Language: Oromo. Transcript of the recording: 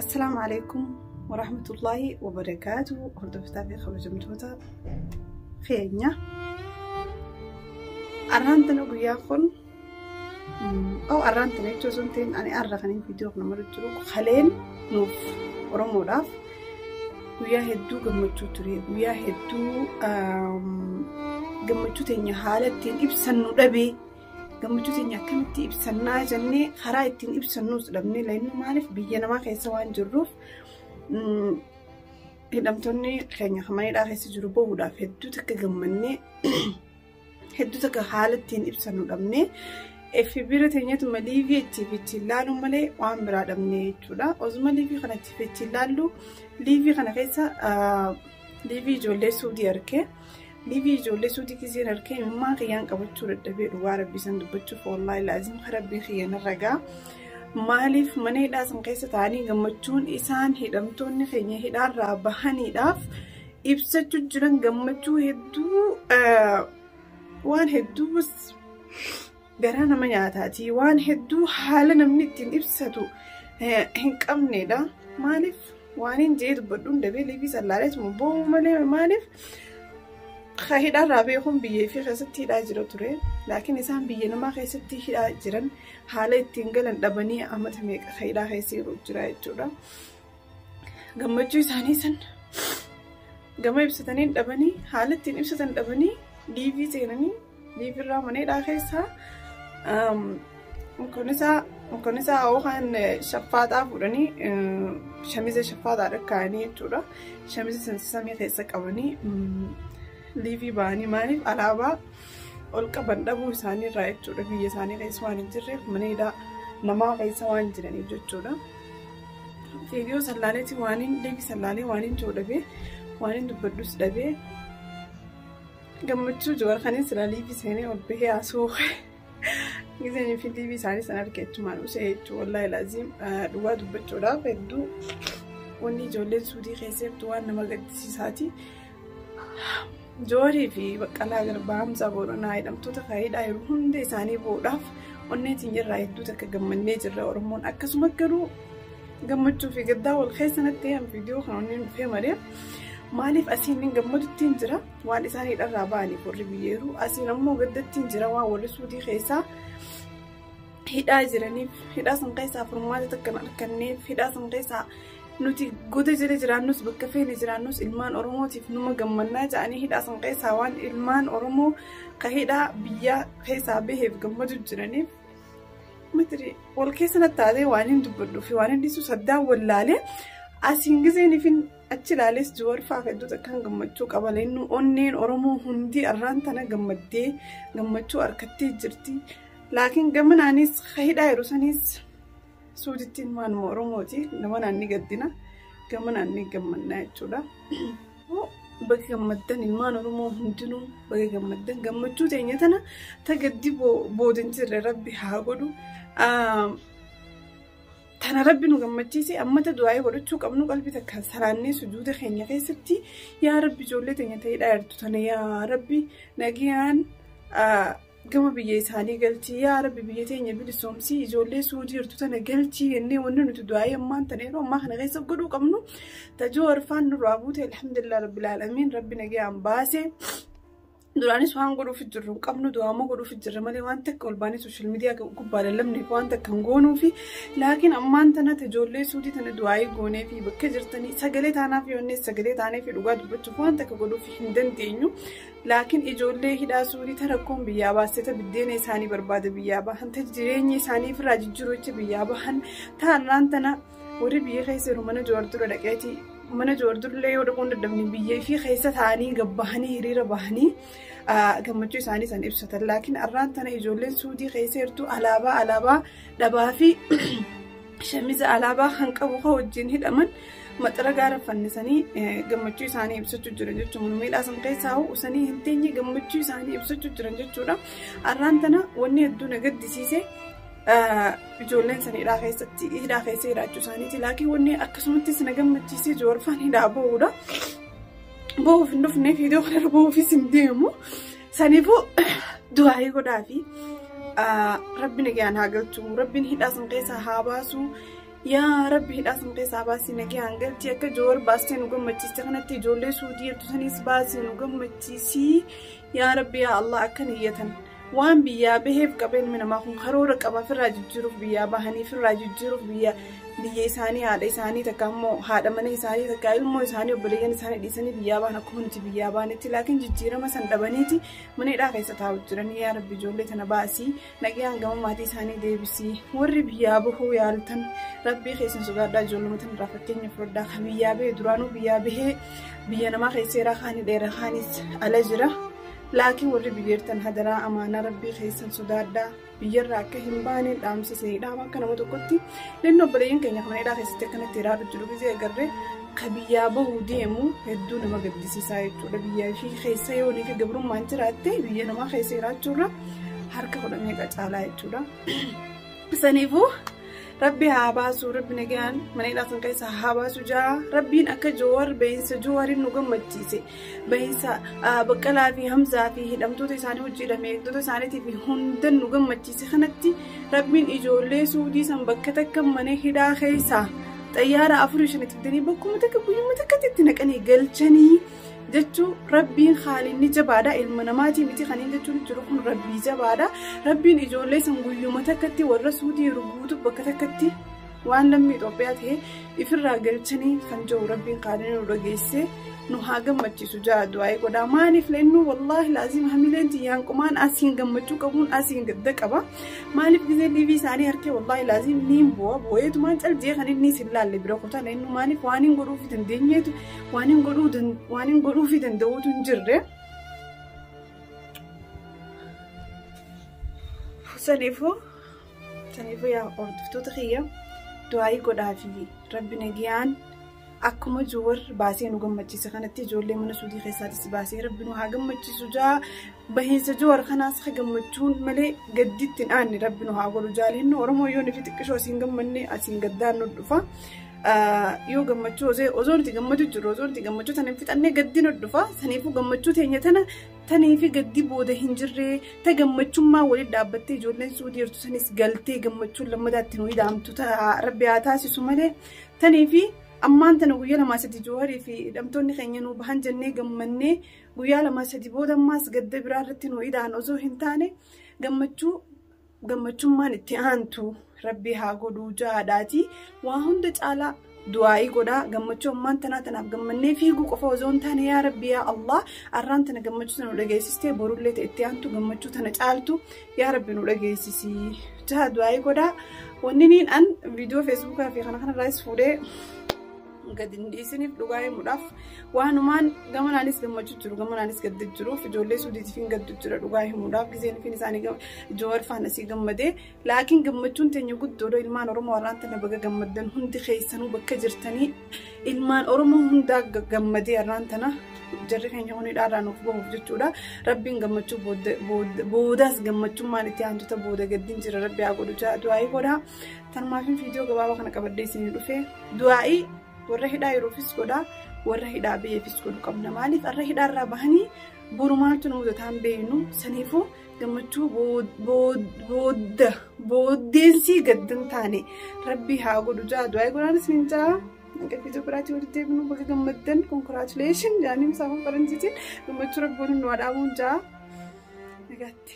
السلام عليكم ورحمة الله وبركاته. هردفتها في خبز متوتا خينيا أرانتنا وياكل أو أرانتنا يجوزونتين أنا أرغنين فيديو نمر الجروق خلين نوف ورمو راف ويا هدو قمتشو تري ويا هدو قمتشو تيني حالتين إبسنو دبي قمتشو تيني كمتي إبسنا جني خرايتين إبسنوس لبني لأنه معرف بيجينا ما خيسوان جروف هدمتوني خينيا خماني لا خيس جروبو ودا هدو تك قمني هدو تك حالتين إبسنو لبني في بيرة تانية ماليفي تيفي لالو مالي وعم برادمني تودا أزما ليفي خنا تيفي لالو ليفي خنا كيسا ليفي جولي سودي أركي ليفي جولي سودي كزير أركي ما خيان كبتشور الدبي روارب بيسند بتشوف والله لازم خرب خيان الرجع مالف مني لازم كيسا تاني جمتشون إنسان هدمتوني خيني هدار رابحني داف إبسطو جرن جمتشو هدو وان هدوس قرانا ما يعتاتي وان هدو حالنا منتين إبسطو هنك أمني دا مالف وانين جيد بدون دبي ليبي سلالت مبو مالف خاهدا رابيهم بيه في خيستي دا جرو توري لكن إسان بيه نما خيستي دا جرن حالة تنقلن دبني أمت ميك خيدا خيسيرو جرائي جودا غمجو إساني سن غمجو إبسطانين دبني حالة تن إبسطان دبني ليبي سيناني ليبي رامني دا خيسا مكونسا أو كان شفاطة فورني شميزة شفاطة ركاني تورا شميزة سنسامي خيسك أوني ليفي باني ماني علابا أولك بندبو ساني رايت تورا في ساني خيسوان جرّف مني دا نما خيسوان جرّني جوتورا فيديو سلالتي وانين ليفي سلالي وانين تورا بي وانين دبردوس دبي قمتشو جوار خاني سلالي في سيني والبهي أسوخ إذا في تي في ساري سنة ركيت مالو سيد والله لازم دواد بتشودا فدو وني جولة سودي خيسب دوان نما قد ساتي جوري في بقلا غربام زبورنا هيدم توتا خايد أيروهم ده ساني بوداف وني تنجر رايد دوتا كجمن نجر ورمون أكسو مكرو جمتشو في قدا والخيسنة تيام فيديو خلوني في مريم مالف أسين جمدت تنجرا والإساني الراباني فوربيرو أسين أمو قدت تنجرا والسودي خيسا هدا جرانيف هدا سنقيسا فرمات تكن الكنيف هدا سنقيسا نوتي قد جرانوس بكفين جرانوس إلمان أرموتي في نما جمنا جاني هدا سنقيسا وان إلمان أرمو كهدا بيا خيسا به بجمدت جرانيف متري والكيسنا التالي وانين دبردو في وانين ديسو صدا واللالي أسين جزيني فين أتشلاليس جوار فاقدو تكان جمتشو قبل إنه أونين أرمو هندي أرانتنا جمتشو أركتي جرتي لكن جمن أنيس خيدا يروسانيس سودتين مان مورموتي جمن أني قدنا جمن أني جمنا يجودا بقى جمدن المان أرمو هندنو بقى جمدن جمتشو تينيتنا تقدي بودنتر ربي هاقولو تنا ربي نجمتيسي أما تدعي ورتشوك أمنو قلبي تكسراني سجود خينيا خيستي يا ربي جولتي نتايد أرتو تنا يا ربي نجيان كما بيجيساني قلتي يا ربي بيجيتيني بالسومسي جولي سودي أرتو تنا قلتي إني ونن تدعي أما تنيرو ما خنا غيسب قدوك أمنو تجو عرفان رابوتي الحمد لله رب العالمين ربي نجيان باسي دوراني سوان قدو في الجرم قبنو دوامو قدو في الجرم اللي وانتك والباني سوشيال ميديا قبالة لمني وانتك كنغونو في لكن أمان تنا تجولي سودي تنا دعاي قوني في بكجرتني سجلت أنا في وني سجلت أنا في لغات بتشوف وانتك قدو في هندن تينو لكن إجولي هدا سودي تركم بيابا سيتا بدين إساني برباد بيابا هن تجريني إساني في راجي جروتش بيابا هن تهران تنا وري بيخيسرو من جوردو لكيتي من جوردو ليه ودكون دمني بيجي في خيسة ثاني جبهني هريرة بهني كمتشو ساني سان إبسط لكن أران تنا إجولين سودي خيسيرتو علابا دبا في شميزة علابا خنك أبوها وجين هيد أمن مترجع فنساني كمتشو ساني إبسط جرنجت منوميل أسم قيساو وساني هنتيني كمتشو ساني إبسط جرنجت جورا أران تنا وني الدنيا قد دسيسة جولين سني إلى خيسي راجو سانيتي لكن وني أكسمتي سنجم متيسي جور فاني دابودا بو في النوف فيديو خير بو في سنديمو ساني بو دعائي قدافي ربنا جان هاجلتو ربنا هدا سنقيسا هاباسو yaa rabbi hidhaa sun keessaa baasii nagee hangaltii akka joor baastee nu gammachiiste kanatti ijoollee suudii jirtu sanis baasii nu gammachiisii yaa rabbi yaa Allah akka niyyatan waan biyyaa baheef qabeenyi namaa kun karoora qaba firraa jijjiiruuf biyyaa bahanii firraa jijjiiruuf biyya isaanii haadha isaanii takka immoo haadha mana isaanii takka ilmoo isaanii obboleeyyan isaanii dhiisanii biyyaa bahan akkuma nuti biyyaa bahanitti laakiin jijjiirama san dhabaniiti mana hidhaa keessa taa'u jiranii yaa rabbi ijoollee tana baasii nagee hangama maatii isaanii deebisii warri biyyaa bahuu yaaltan rabbii keessan sodaadhaa ijoolluma tan irraa fakkeenya fudhadhaa kan biyyaa bahee duraanuu biyyaa bahee biyya namaa keesseeraa kaanii dheeraa kaanis ala jira laakiin warri biyyeertan hadaraa amaanaa rabbii keessan sodaadhaa biyyarraa akka hin baaneen dhaamsisanii dhaama akka nama tokkotti lennoo obboleeyyan keenya kan hidhaa keessatti akkanatti hiraadhu jiru gisee agarree ka biyyaa bahuu deemu hedduu nama gaddisiisaa jechuudha biyyaa fi keessa yoo ni gabrummaan jiraatte biyya namaa keessa jiraachuurra harka kudhanii qacaalaa jechuudha saniifuu rabbi haa baasu rabbi nagaan mana hidhaa san keessa haa baasu jaa rabbiin akka joowar beeysa joowarin nu gammachiise beeysa Baqqalaa fi Hamzaa fi hidhamtoota isaanii hojjedhame eegdota isaaniitii fi hundan nu gammachiise kanatti rabbiin ijoollee suudii san bakka takka mana hidhaa keessa xayyaara 4-5 fidanii bakkuma takka guyyuma takkatti naqanii galchanii jechuu rabbiin khaalinni jabaadha ilma namaatii miti kaniin jechuun jiru kun rabbii jabaadha rabbiin ijoollee san guyyuma takkatti warra suudii ruguutu bakka takkatti waan lammii Itoophiyaa ta'e ifirraa galchanii kan jiru rabbiin khaalinni nu dhageesse nu haa gammachiisu jaa du'aa godhaa maaliif lennu wallahi laazim hamileen tiyyaan qumaan asiin gammachuu qabuun asiin gadda qaba maaliif gisee liivii isaanii harkee wallahi laazim niin boo'eetumaan caljee kan inni sin laalle bira kutaa lennu maaliif waan hin godhuufi dandeenyeetu waan hin godhuufi danda'uutu hin jirre saniifuu yaa hordoftoota kiyya du'aa godhaa fi rabbi nagiyaan akkuma joowar baasee nu gammachiise kanatti ijoollee mana suudii keessaatis baasee rabbi nu haa gammachiisu jaa bahiinsa joowar kanaas haa gammachuun malee gadditti hin aanne rabbi nu haa godhu jaalennu Oromoo yoo nufi xiqqishoo asiin gammanne asiin gaddaan nu dhufa yoo gammachuu osoo nuti gammachuu jiru osoo nuti gammachuu tana hin fixannee gaddi nu dhufa saniifuu gammachuu teenya tana taniifi gaddi booda hin jirree ta gammachummaa waliin dhaabbattee ijoolleen suudii jirtu sanis galtee gammachuun lammadaatti nu hidhaamtu rabbi haa taasisu malee taniifi ammaan tana guyyaa lamaa sadii jooharii fi hidhamtoonni keenya nu bahan jennee gammannee guyyaa lamaa sadii booda ammaas gadda biraa irratti nu hidhaan osoo hin taane gammachummaan itti aantu rabbi haa godhuu jaadhaati waa hunda caalaa du'aa godhaa gammachuu ammaan tanaaf gammannee fiiguu qofa osoo hin taane yaa rabbi yaa Allah arraan tana gammachuu tana nu dhageessistee borullee itti aantu gammachuu tana caaltu yaa rabbi nu dhageessisi jaa du'aa godhaa wanni niin an viidiyoo feesbuukaa fi kana kanarraas fuudhee gadi dhiisiniif dhugaa himuudhaaf waanumaan gamanaanis gammachuu jiru gamanaanis gadda jiruuf ijoollee suudiitiif hin gaddu jira dhugaa himuudhaaf giseen isaanii joowar faanasii gammadee laakiin gammachuun teenya guddoodha ilmaan Oromoo warraan tana baga gammaddan hundi keessanuu bakka jirtanii ilmaan Oromoo hundaa gammadee warraan tana jarri keenya huni dhaarraa nuuf bahuuf jechuudha rabbiin gammachuu boodaas gammachummaan itti aantuta booda gaddiin jira rabbi haa godhu du'aa godhaa tanumaafin viidiyoo gabaabaa kana qabadhee isinii dhufe du'aa warra hidhaa yeroofis godhaa warra hidhaa biyyeefis godhu qabna maaliif warra hidhaarraa bahanii boru maaltu nu mudataan beeknu saniifuu gammachuu booddeensi gaddan taane rabbi haa godhu jaa du'aa godhaanis min jaa Angkat video berarti udah dia belum bagi gambaran congratulations jadi misalnya paranjitin gammachuu rabbi nu ada amun jaa negati